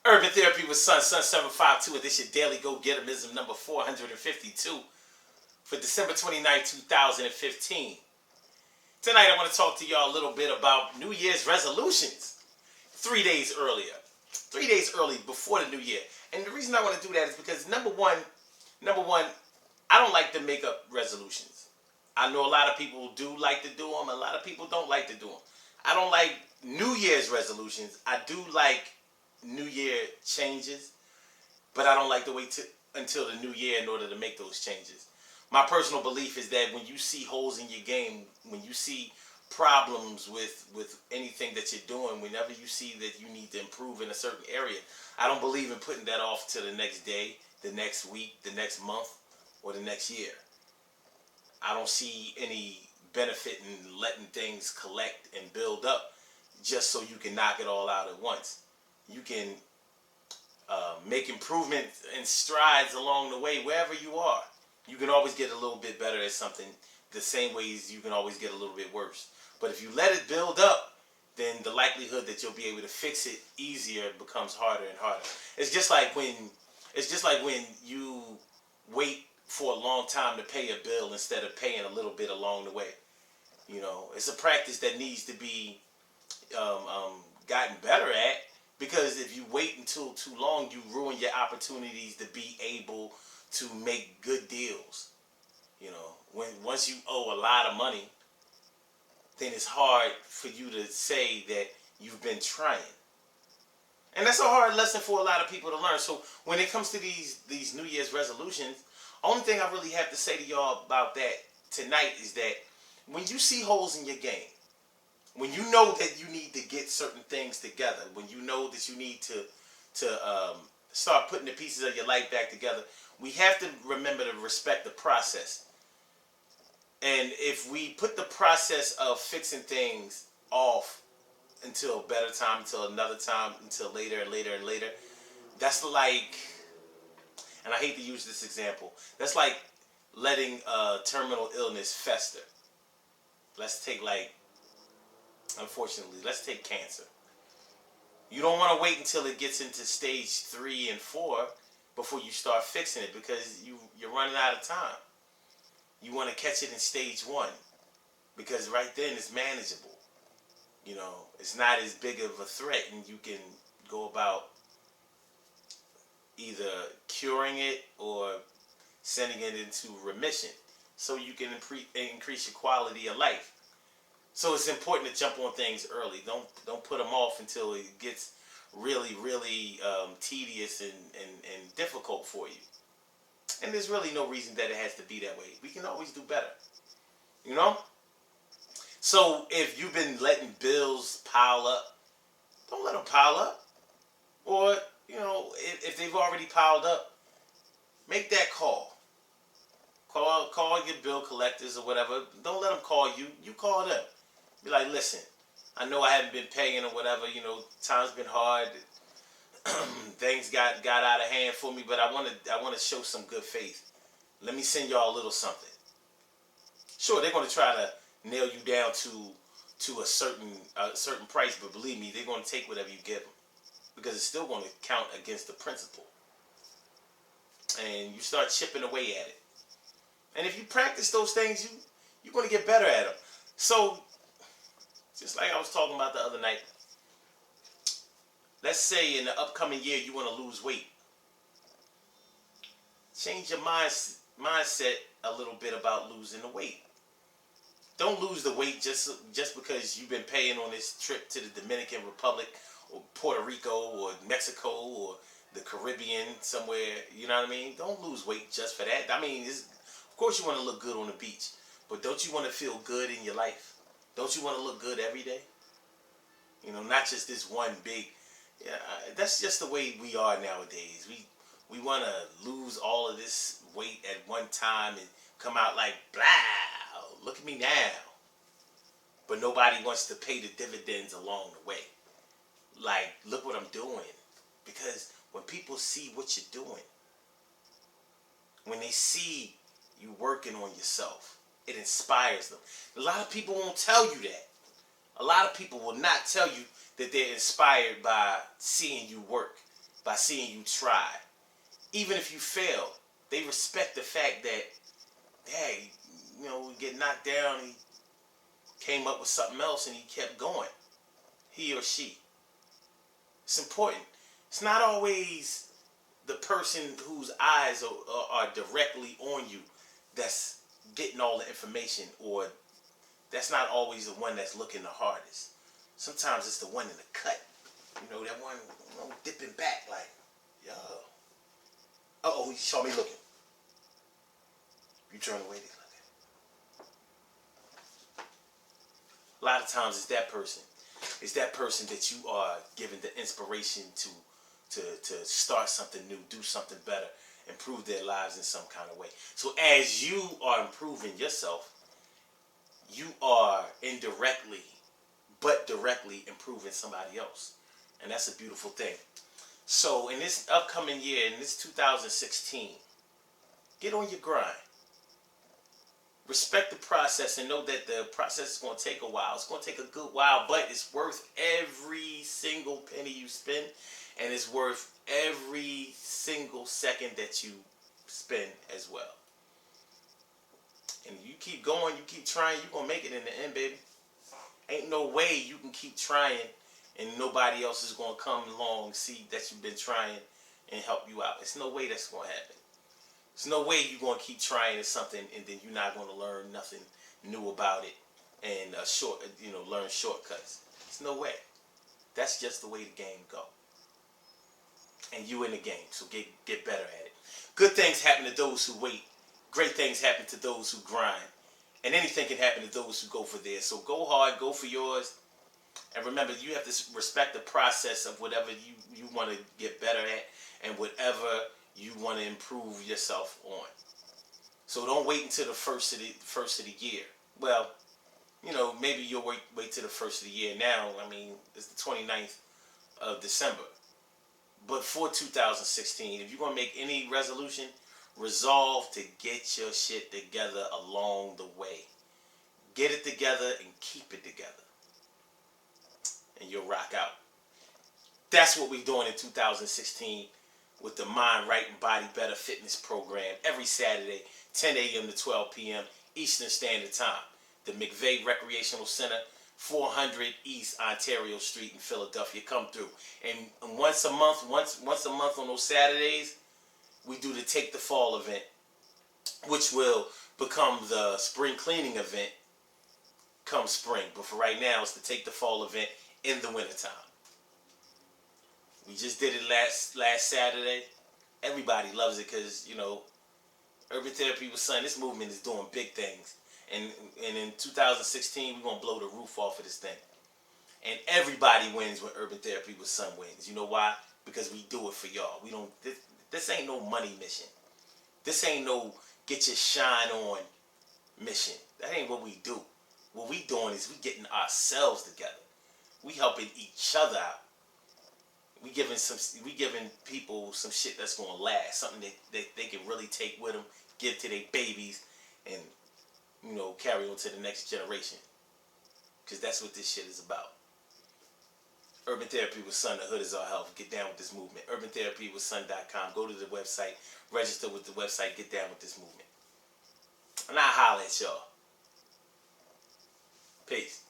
Urban Therapy with Sun 752, and this your daily go-getterism number 452 for December 29, 2015. Tonight I want to talk to y'all a little bit about New Year's resolutions. 3 days earlier. 3 days early before the new year. And the reason I want to do that is because number one, I don't like to make up resolutions. I know a lot of people do like to do them. A lot of people don't like to do them. I don't like New Year's resolutions. I do like New Year changes, but I don't like to wait until the new year in order to make those changes. My personal belief is that when you see holes in your game, when you see problems with anything that you're doing, whenever you see that you need to improve in a certain area, I don't believe in putting that off to the next day, the next week, the next month, or the next year. I don't see any benefit in letting things collect and build up just so you can knock it all out at once. You can make improvement and strides along the way wherever you are. You can always get a little bit better at something the same ways you can always get a little bit worse. But if you let it build up, then the likelihood that you'll be able to fix it easier becomes harder and harder. It's just like when you wait for a long time to pay a bill instead of paying a little bit along the way. You know, it's a practice that needs to be gotten better at, because if you wait until too long, you ruin your opportunities to be able to make good deals. You know, once you owe a lot of money, then it's hard for you to say that you've been trying. And that's a hard lesson for a lot of people to learn. So when it comes to these New Year's resolutions, only thing I really have to say to y'all about that tonight is that when you see holes in your game, when you know that you need to get certain things together, when you know that you need to start putting the pieces of your life back together, we have to remember to respect the process. And if we put the process of fixing things off until a better time, until another time, until later and later and later, that's like, and I hate to use this example, that's like letting a terminal illness fester. Let's take unfortunately, let's take cancer. You don't want to wait until it gets into stage 3 and 4 before you start fixing it, because you're running out of time. You want to catch it in stage 1, because right then it's manageable. You know, it's not as big of a threat, and you can go about either curing it or sending it into remission so you can increase your quality of life. So it's important to jump on things early. Don't put them off until it gets really, really tedious and difficult for you. And there's really no reason that it has to be that way. We can always do better. You know? So if you've been letting bills pile up, don't let them pile up. Or, you know, if they've already piled up, make that call. Call your bill collectors or whatever. Don't let them call you. You call them. Be like, listen, I know I haven't been paying or whatever. You know, time's been hard. Things got out of hand for me, but I want to show some good faith. Let me send y'all a little something. Sure, they're going to try to nail you down to a certain price, but believe me, they're going to take whatever you give them, because it's still going to count against the principal. And you start chipping away at it. And if you practice those things, you're going to get better at them. So, just like I was talking about the other night, let's say in the upcoming year you want to lose weight. Change your mindset a little bit about losing the weight. Don't lose the weight just because you've been paying on this trip to the Dominican Republic or Puerto Rico or Mexico or the Caribbean somewhere. You know what I mean? Don't lose weight just for that. I mean, of course you want to look good on the beach, but don't you want to feel good in your life? Don't you want to look good every day? You know, not just this one big. Yeah, that's just the way we are nowadays. We want to lose all of this weight at one time and come out like, blah, look at me now. But nobody wants to pay the dividends along the way. Like, look what I'm doing. Because when people see what you're doing, when they see you working on yourself, it inspires them. A lot of people won't tell you that. A lot of people will not tell you that they're inspired by seeing you work. by seeing you try. Even if you fail, they respect the fact that, hey, we get knocked down, he came up with something else and he kept going. He or she. It's important. It's not always the person whose eyes are directly on you that's getting all the information, or that's not always the one that's looking the hardest. Sometimes it's the one in the cut. That one dipping back like, yo. Uh-oh, he saw me looking. You turn away, they look. A lot of times it's that person. It's that person that you are giving the inspiration to start something new, do something better, improve their lives in some kind of way. So as you are improving yourself, you are indirectly, but directly improving somebody else. And that's a beautiful thing. So in this upcoming year, in this 2016, get on your grind. Respect the process and know that the process is going to take a while. It's going to take a good while, but it's worth every single penny you spend, and it's worth every single second that you spend as well. And you keep going, you keep trying, you're going to make it in the end, baby. Ain't no way you can keep trying and nobody else is going to come along and see that you've been trying and help you out. There's no way that's going to happen. There's no way you're going to keep trying at something and then you're not going to learn nothing new about it and learn shortcuts. There's no way. That's just the way the game go. And you in the game, so get better at it. Good things happen to those who wait. Great things happen to those who grind. And anything can happen to those who go for theirs. So go hard, go for yours. And remember, you have to respect the process of whatever you want to get better at and whatever you want to improve yourself on. So don't wait until the first of the year. Well, maybe you'll wait till the first of the year now. I mean, it's the 29th of December. But for 2016, if you're going to make any resolution, resolve to get your shit together along the way. Get it together and keep it together. And you'll rock out. That's what we're doing in 2016 with the Mind Right and Body Better Fitness Program every Saturday, 10 a.m. to 12 p.m. Eastern Standard Time. The McVeigh Recreational Center, 400 East Ontario Street in Philadelphia. Come through. And once a month on those Saturdays, we do the Take the Fall event, which will become the spring cleaning event come spring. But for right now, it's the Take the Fall event in the wintertime. We just did it last Saturday. Everybody loves it because, Urban Therapy with Sun, this movement is doing big things. And in 2016, we're going to blow the roof off of this thing. And everybody wins when Urban Therapy with Sun wins. You know why? Because we do it for y'all. We don't. This ain't no money mission. This ain't no get your shine on mission. That ain't what we do. What we doing is we getting ourselves together. We helping each other out. We giving people some shit that's gonna last, something that they can really take with them, give to their babies, and carry on to the next generation. Because that's what this shit is about. Urban Therapy with Sun, the hood is our health. Get down with this movement. UrbanTherapyWithSun.com. Go to the website, register with the website, get down with this movement. And I'll holler at y'all. Peace.